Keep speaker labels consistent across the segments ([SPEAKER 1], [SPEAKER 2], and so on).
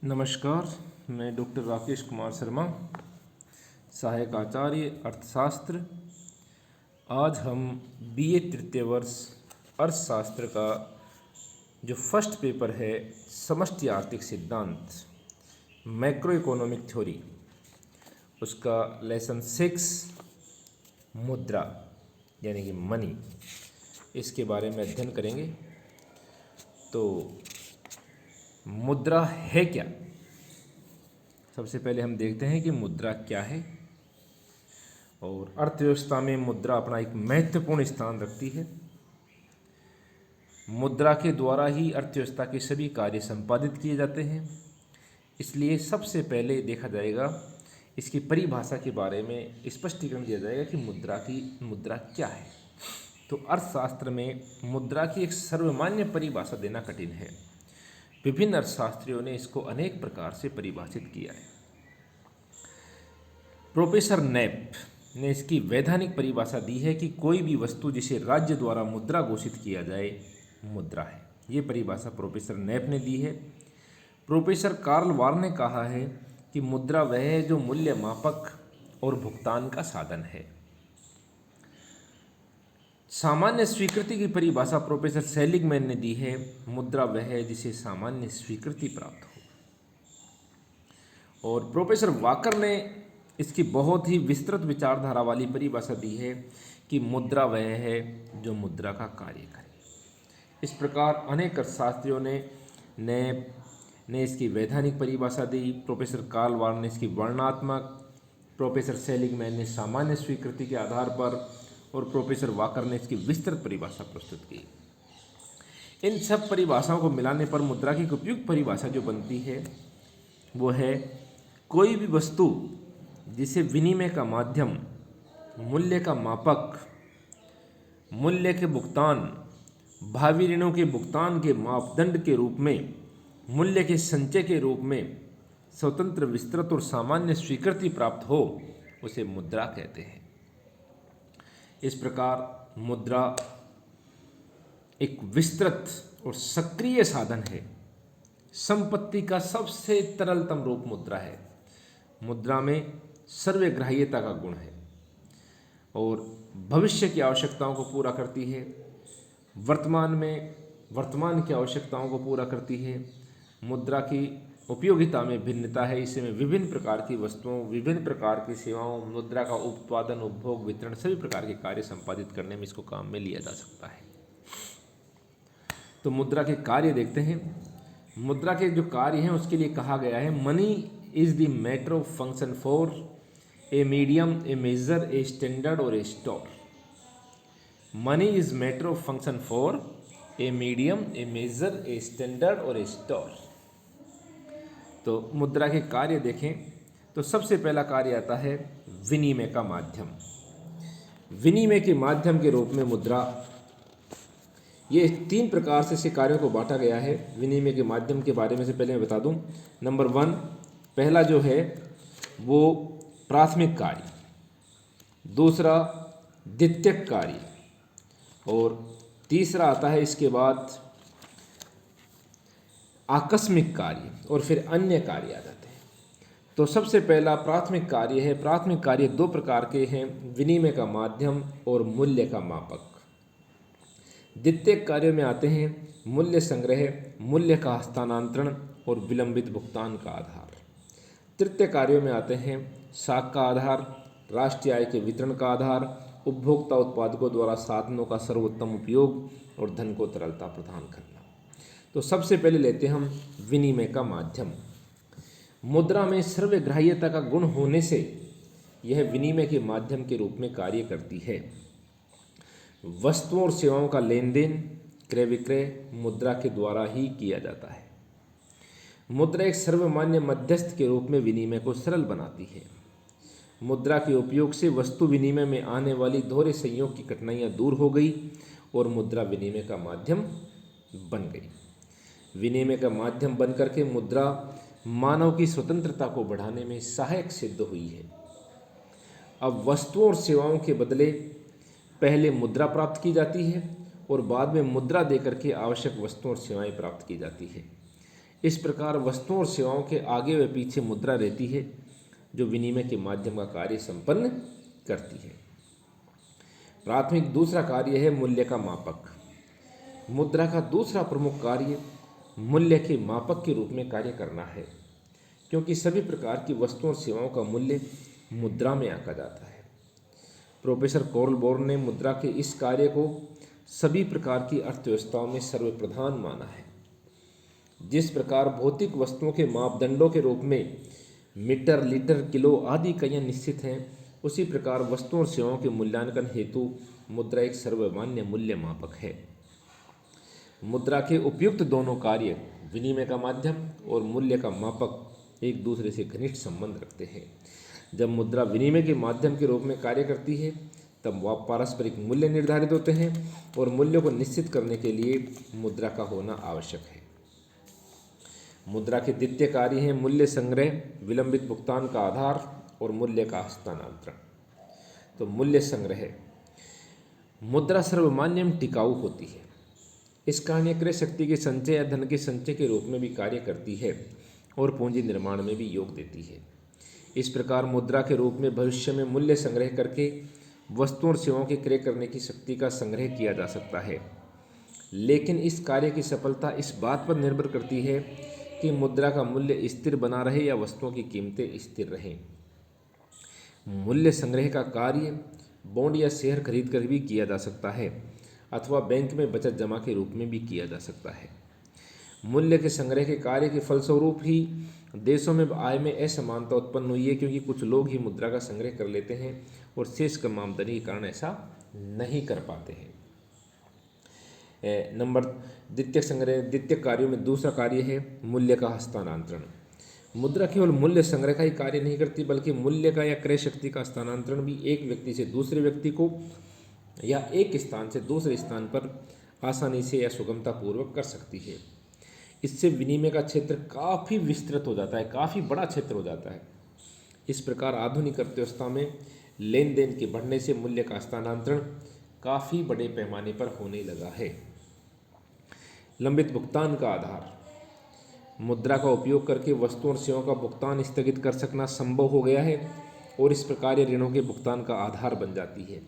[SPEAKER 1] नमस्कार। मैं डॉक्टर राकेश कुमार शर्मा, सहायक आचार्य अर्थशास्त्र। आज हम बीए तृतीय वर्ष अर्थशास्त्र का जो फर्स्ट पेपर है, समष्टि आर्थिक सिद्धांत, मैक्रो इकोनॉमिक थ्योरी, उसका लेसन 6 मुद्रा यानी कि मनी, इसके बारे में अध्ययन करेंगे। तो मुद्रा है क्या? सबसे पहले हम देखते हैं कि मुद्रा क्या है। और अर्थव्यवस्था में मुद्रा अपना एक महत्वपूर्ण स्थान रखती है। मुद्रा के द्वारा ही अर्थव्यवस्था के सभी कार्य संपादित किए जाते हैं। इसलिए सबसे पहले देखा जाएगा, इसकी परिभाषा के बारे में स्पष्टीकरण दिया जाएगा कि मुद्रा क्या है। तो अर्थशास्त्र में मुद्रा की एक सर्वमान्य परिभाषा देना कठिन है। विभिन्न अर्थशास्त्रियों ने इसको अनेक प्रकार से परिभाषित किया है। प्रोफेसर नैप ने इसकी वैधानिक परिभाषा दी है कि कोई भी वस्तु जिसे राज्य द्वारा मुद्रा घोषित किया जाए, मुद्रा है। ये परिभाषा प्रोफेसर नैप ने दी है। प्रोफेसर कार्ल वार ने कहा है कि मुद्रा वह है जो मूल्य मापक और भुगतान का साधन है। सामान्य स्वीकृति की परिभाषा प्रोफेसर सेलिगमैन ने दी है। मुद्रा वह है जिसे सामान्य स्वीकृति प्राप्त हो। और प्रोफेसर वाकर ने इसकी बहुत ही विस्तृत विचारधारा वाली परिभाषा दी है कि मुद्रा वह है जो मुद्रा का कार्य करे। इस प्रकार अनेक अर्थशास्त्रियों ने इसकी वैधानिक परिभाषा दी। प्रोफेसर कार्ल वार ने इसकी वर्णनात्मक, प्रोफेसर सेलिगमैन ने सामान्य स्वीकृति के आधार पर, और प्रोफेसर वाकर ने इसकी विस्तृत परिभाषा प्रस्तुत की। इन सब परिभाषाओं को मिलाने पर मुद्रा की उपयुक्त परिभाषा जो बनती है वो है कोई भी वस्तु जिसे विनिमय का माध्यम, मूल्य का मापक, मूल्य के भुगतान, भावी ऋणों के भुगतान के मापदंड के रूप में, मूल्य के संचय के रूप में स्वतंत्र, विस्तृत और सामान्य स्वीकृति प्राप्त हो, उसे मुद्रा कहते हैं। इस प्रकार मुद्रा एक विस्तृत और सक्रिय साधन है। संपत्ति का सबसे तरलतम रूप मुद्रा है। मुद्रा में सर्वग्राह्यता का गुण है और भविष्य की आवश्यकताओं को पूरा करती है। वर्तमान की आवश्यकताओं को पूरा करती है। मुद्रा की उपयोगिता में भिन्नता है। इसमें विभिन्न प्रकार की वस्तुओं, विभिन्न प्रकार की सेवाओं, मुद्रा का उत्पादन, उपभोग, वितरण, सभी प्रकार के कार्य संपादित करने में इसको काम में लिया जा सकता है। तो मुद्रा के कार्य देखते हैं। मुद्रा के जो कार्य हैं उसके लिए कहा गया है, money is the matter of function for a medium, a measure, a standard और a store. Money is matter of function for a medium, a measure, a standard और ए स्टोर। तो मुद्रा के कार्य देखें तो सबसे पहला कार्य आता है विनिमय का माध्यम। विनिमय के माध्यम के रूप में मुद्रा, ये 3 प्रकार से कार्यों को बांटा गया है। विनिमय के माध्यम के बारे में से पहले मैं बता दूं। नंबर 1, पहला जो है वो प्राथमिक कार्य, दूसरा द्वितीयक कार्य, और तीसरा आता है इसके बाद आकस्मिक कार्य, और फिर अन्य कार्य आ जाते हैं। तो सबसे पहला प्राथमिक कार्य है। प्राथमिक कार्य 2 प्रकार के हैं, विनिमय का माध्यम और मूल्य का मापक। द्वितीयक कार्यों में आते हैं मूल्य संग्रह, मूल्य का हस्तांतरण और विलंबित भुगतान का आधार। तृतीय कार्यों में आते हैं साख का आधार, राष्ट्रीय आय के वितरण का आधार, उपभोक्ता उत्पादकों द्वारा साधनों का सर्वोत्तम उपयोग और धन को तरलता प्रदान करना। तो सबसे पहले लेते हैं हम विनिमय का माध्यम। मुद्रा में सर्वग्राह्यता का गुण होने से यह विनिमय के माध्यम के रूप में कार्य करती है। वस्तुओं और सेवाओं का लेन देन, क्रय विक्रय मुद्रा के द्वारा ही किया जाता है। मुद्रा एक सर्वमान्य मध्यस्थ के रूप में विनिमय को सरल बनाती है। मुद्रा के उपयोग से वस्तु विनिमय में आने वाली दोहरे संयोग की कठिनाइयाँ दूर हो गई और मुद्रा विनिमय का माध्यम बन गई। विनिमय का माध्यम बनकर के मुद्रा मानव की स्वतंत्रता को बढ़ाने में सहायक सिद्ध हुई है। अब वस्तुओं और सेवाओं के बदले पहले मुद्रा प्राप्त की जाती है और बाद में मुद्रा देकर के आवश्यक वस्तुओं और सेवाएं प्राप्त की जाती है। इस प्रकार वस्तुओं और सेवाओं के आगे व पीछे मुद्रा रहती है जो विनिमय के माध्यम का कार्य संपन्न करती है। प्राथमिक दूसरा कार्य है मूल्य का मापक। मुद्रा का दूसरा प्रमुख कार्य मूल्य के मापक के रूप में कार्य करना है, क्योंकि सभी प्रकार की वस्तुओं और सेवाओं का मूल्य मुद्रा में आंका जाता है। प्रोफेसर कोरलबॉर्न ने मुद्रा के इस कार्य को सभी प्रकार की अर्थव्यवस्थाओं में सर्वप्रधान माना है। जिस प्रकार भौतिक वस्तुओं के मापदंडों के रूप में मीटर, लीटर, किलो आदि इकाइयाँ निश्चित हैं, उसी प्रकार वस्तुओं और सेवाओं के मूल्यांकन हेतु मुद्रा एक सर्वमान्य मूल्य मापक है। मुद्रा के उपयुक्त दोनों कार्य, विनिमय का माध्यम और मूल्य का मापक, एक दूसरे से घनिष्ठ संबंध रखते हैं। जब मुद्रा विनिमय के माध्यम के रूप में कार्य करती है तब वह पारस्परिक मूल्य निर्धारित होते हैं और मूल्यों को निश्चित करने के लिए मुद्रा का होना आवश्यक है। मुद्रा के द्वितीय कार्य हैं मूल्य संग्रह, विलंबित भुगतान का आधार और मूल्य का हस्तांतरण। तो मूल्य संग्रह, मुद्रा सर्वमान्य एवं टिकाऊ होती है। इस कारण यह क्रय शक्ति के संचय या धन के संचय के रूप में भी कार्य करती है और पूंजी निर्माण में भी योग देती है। इस प्रकार मुद्रा के रूप में भविष्य में मूल्य संग्रह करके वस्तुओं और सेवाओं के क्रय करने की शक्ति का संग्रह किया जा सकता है, लेकिन इस कार्य की सफलता इस बात पर निर्भर करती है कि मुद्रा का मूल्य स्थिर बना रहे या वस्तुओं की कीमतें स्थिर रहें। मूल्य संग्रह का कार्य बॉन्ड या शेयर खरीद कर भी किया जा सकता है अथवा बैंक में बचत जमा के रूप में भी किया जा सकता है। मूल्य के संग्रह के कार्य के फलस्वरूप ही देशों में आय में असमानता उत्पन्न हुई है, क्योंकि कुछ लोग ही मुद्रा का संग्रह कर लेते हैं और शेष कम आमदनी के कारण ऐसा नहीं कर पाते हैं। द्वितीय कार्यों में दूसरा कार्य है मूल्य का हस्तांतरण। मुद्रा केवल मूल्य संग्रह का ही कार्य नहीं करती, बल्कि मूल्य का या क्रय शक्ति का हस्तांतरण भी एक व्यक्ति से दूसरे व्यक्ति को या एक स्थान से दूसरे स्थान पर आसानी से या सुगमता पूर्वक कर सकती है। इससे विनिमय का क्षेत्र काफ़ी विस्तृत हो जाता है, काफ़ी बड़ा क्षेत्र हो जाता है। इस प्रकार आधुनिक अर्थव्यवस्था में लेन देन के बढ़ने से मूल्य का हस्तांतरण काफ़ी बड़े पैमाने पर होने लगा है। लंबित भुगतान का आधार, मुद्रा का उपयोग करके वस्तुओं और सेवाओं का भुगतान स्थगित कर सकना संभव हो गया है और इस प्रकार ये ऋणों के भुगतान का आधार बन जाती है।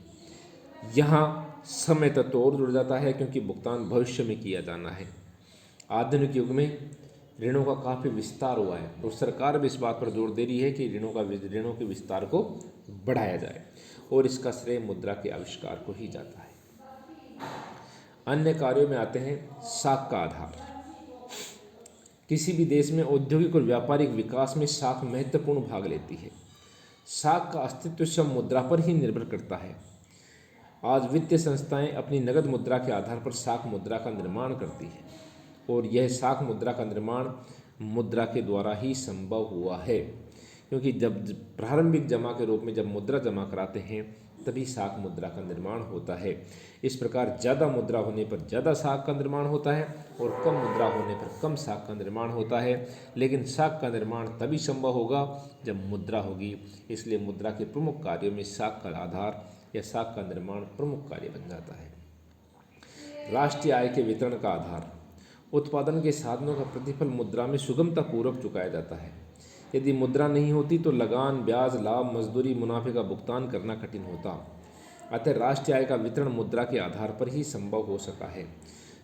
[SPEAKER 1] यहाँ समय तत्व और जुड़ जाता है, क्योंकि भुगतान भविष्य में किया जाना है। आधुनिक युग में ऋणों का काफ़ी विस्तार हुआ है और सरकार भी इस बात पर जोर दे रही है कि ऋणों के विस्तार को बढ़ाया जाए और इसका श्रेय मुद्रा के आविष्कार को ही जाता है। अन्य कार्यों में आते हैं साख का आधार। किसी भी देश में औद्योगिक और व्यापारिक विकास में साख महत्वपूर्ण भाग लेती है। साख का अस्तित्व सब मुद्रा पर ही निर्भर करता है। आज वित्तीय संस्थाएं अपनी नगद मुद्रा के आधार पर साख मुद्रा का निर्माण करती है और यह साख मुद्रा का निर्माण मुद्रा के द्वारा ही संभव हुआ है, क्योंकि जब प्रारंभिक जमा के रूप में जब मुद्रा जमा कराते हैं तभी साख मुद्रा का निर्माण होता है। इस प्रकार ज़्यादा मुद्रा होने पर ज़्यादा साख का निर्माण होता है और कम मुद्रा होने पर कम साख का निर्माण होता है, लेकिन साख का निर्माण तभी संभव होगा जब मुद्रा होगी। इसलिए मुद्रा के प्रमुख कार्यों में साख का आधार या साख का निर्माण प्रमुख कार्य बन जाता है। राष्ट्रीय आय के वितरण का आधार, उत्पादन के साधनों का प्रतिफल मुद्रा में सुगमता पूर्वक चुकाया जाता है। यदि मुद्रा नहीं होती तो लगान, ब्याज, लाभ, मजदूरी, मुनाफे का भुगतान करना कठिन होता। अतः राष्ट्रीय आय का वितरण मुद्रा के आधार पर ही संभव हो सका है।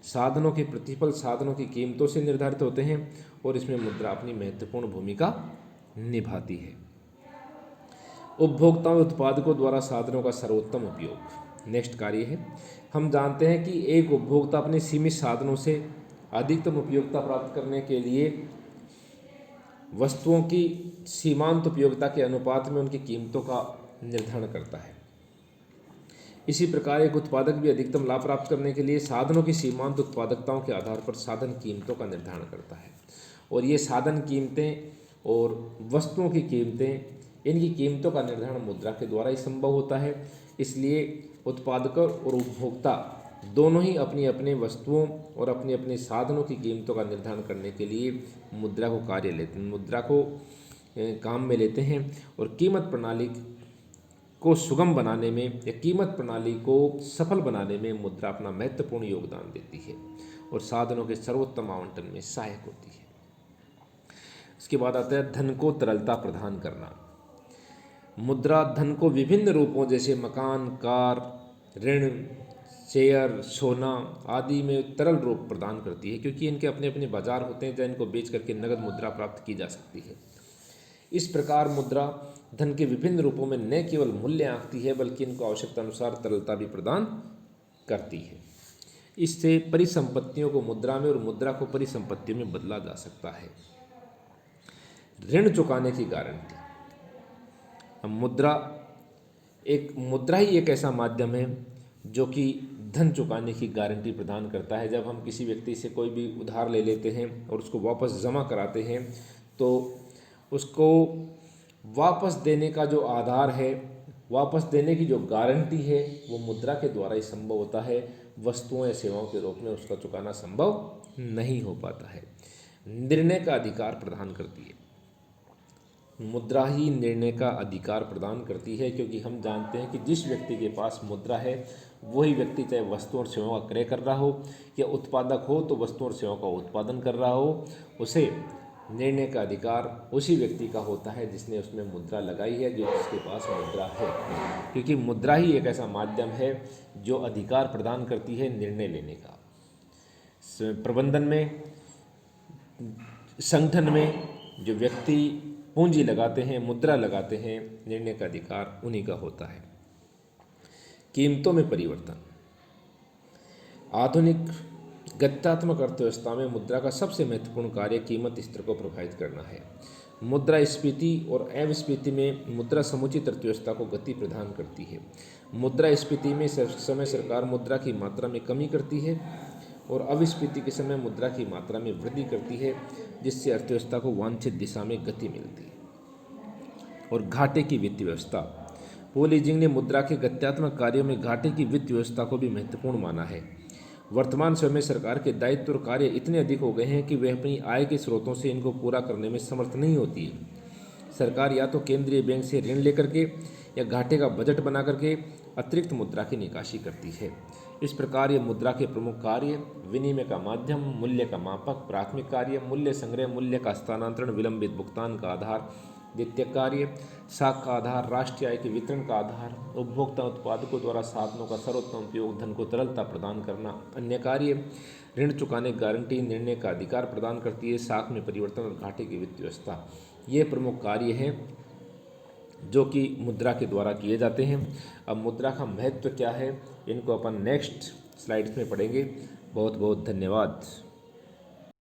[SPEAKER 1] साधनों के प्रतिफल साधनों की कीमतों से निर्धारित होते हैं और इसमें मुद्रा अपनी महत्वपूर्ण भूमिका निभाती है। उपभोक्ताओं और उत्पादकों द्वारा साधनों का सर्वोत्तम उपयोग नेक्स्ट कार्य है। हम जानते हैं कि एक उपभोक्ता अपने सीमित साधनों से अधिकतम उपयोगिता प्राप्त करने के लिए वस्तुओं की सीमांत उपयोगिता के अनुपात में उनकी कीमतों का निर्धारण करता है। इसी प्रकार एक उत्पादक भी अधिकतम लाभ प्राप्त करने के लिए साधनों की सीमांत उत्पादकताओं के आधार पर साधन कीमतों का निर्धारण करता है और ये साधन कीमतें और वस्तुओं की कीमतें, इनकी कीमतों का निर्धारण मुद्रा के द्वारा ही संभव होता है। इसलिए उत्पादक और उपभोक्ता दोनों ही अपनी अपने वस्तुओं और अपने अपने साधनों की कीमतों का निर्धारण करने के लिए मुद्रा को काम में लेते हैं और कीमत प्रणाली को सुगम बनाने में या कीमत प्रणाली को सफल बनाने में मुद्रा अपना महत्वपूर्ण योगदान देती है और साधनों के सर्वोत्तम आवंटन में सहायक होती है। इसके बाद आता है धन को तरलता प्रदान करना। मुद्रा धन को विभिन्न रूपों जैसे मकान, कार, ऋण, शेयर, सोना आदि में तरल रूप प्रदान करती है, क्योंकि इनके अपने अपने बाजार होते हैं जहाँ इनको बेच करके नगद मुद्रा प्राप्त की जा सकती है। इस प्रकार मुद्रा धन के विभिन्न रूपों में न केवल मूल्य आंकती है बल्कि इनको आवश्यकता अनुसार तरलता भी प्रदान करती है। इससे परिसंपत्तियों को मुद्रा में और मुद्रा को परिसंपत्तियों में बदला जा सकता है। ऋण चुकाने की गारंटी। अब मुद्रा ही एक ऐसा माध्यम है जो कि धन चुकाने की गारंटी प्रदान करता है। जब हम किसी व्यक्ति से कोई भी उधार ले लेते हैं और उसको वापस जमा कराते हैं तो उसको वापस देने का जो आधार है, वापस देने की जो गारंटी है, वो मुद्रा के द्वारा ही संभव होता है। वस्तुओं या सेवाओं के रूप में उसका चुकाना संभव नहीं हो पाता है। निर्णय का अधिकार प्रदान करती है। मुद्रा ही निर्णय का अधिकार प्रदान करती है, क्योंकि हम जानते हैं कि जिस व्यक्ति के पास मुद्रा है वही व्यक्ति चाहे वस्तु और सेवाओं का क्रय कर रहा हो या उत्पादक हो तो वस्तु और सेवाओं का उत्पादन कर रहा हो, उसे निर्णय का अधिकार उसी व्यक्ति का होता है जिसने उसमें मुद्रा लगाई है, जो जिसके पास मुद्रा है। क्योंकि मुद्रा ही एक ऐसा माध्यम है जो अधिकार प्रदान करती है निर्णय लेने का। प्रबंधन में, संगठन में जो व्यक्ति पूंजी लगाते हैं, मुद्रा लगाते हैं, निर्णय का अधिकार उन्हीं का होता है। कीमतों में परिवर्तन। आधुनिक गत्यात्मक अर्थव्यवस्था में मुद्रा का सबसे महत्वपूर्ण कार्य कीमत स्तर को प्रभावित करना है। मुद्रास्फीति और अविस्फीति में मुद्रा समुचित अर्थव्यवस्था को गति प्रदान करती है। मुद्रास्फीति में समय सरकार मुद्रा की मात्रा में कमी करती है और अविस्फीति के समय मुद्रा की मात्रा में वृद्धि करती है, जिससे अर्थव्यवस्था को वांछित दिशा में गति मिलती है। और घाटे की वित्त व्यवस्था। पॉल इजिंग ने मुद्रा के गत्यात्मक कार्यों में घाटे की वित्त व्यवस्था को भी महत्वपूर्ण माना है। वर्तमान समय में सरकार के दायित्व और कार्य इतने अधिक हो गए हैं कि वह अपनी आय के स्रोतों से इनको पूरा करने में समर्थ नहीं होती है। सरकार या तो केंद्रीय बैंक से ऋण लेकर के या घाटे का बजट बना करके अतिरिक्त मुद्रा की निकासी करती है। इस प्रकार ये मुद्रा के प्रमुख कार्य विनिमय का माध्यम, मूल्य का मापक, प्राथमिक कार्य, मूल्य संग्रह, मूल्य का हस्तांतरण, विलंबित भुगतान का आधार, द्वितीय कार्य, साख का आधार, राष्ट्रीय आय के वितरण का आधार, उपभोक्ता उत्पादकों द्वारा साधनों का सर्वोत्तम उपयोग, धन को तरलता प्रदान करना, अन्य कार्य, ऋण चुकाने गारंटी, निर्णय का अधिकार प्रदान करती है, साख में परिवर्तन और घाटे की वित्त व्यवस्था। ये प्रमुख कार्य हैं जो कि मुद्रा के द्वारा किए जाते हैं। अब मुद्रा का महत्व क्या है, इनको अपन नेक्स्ट स्लाइड्स में पढ़ेंगे। बहुत बहुत धन्यवाद।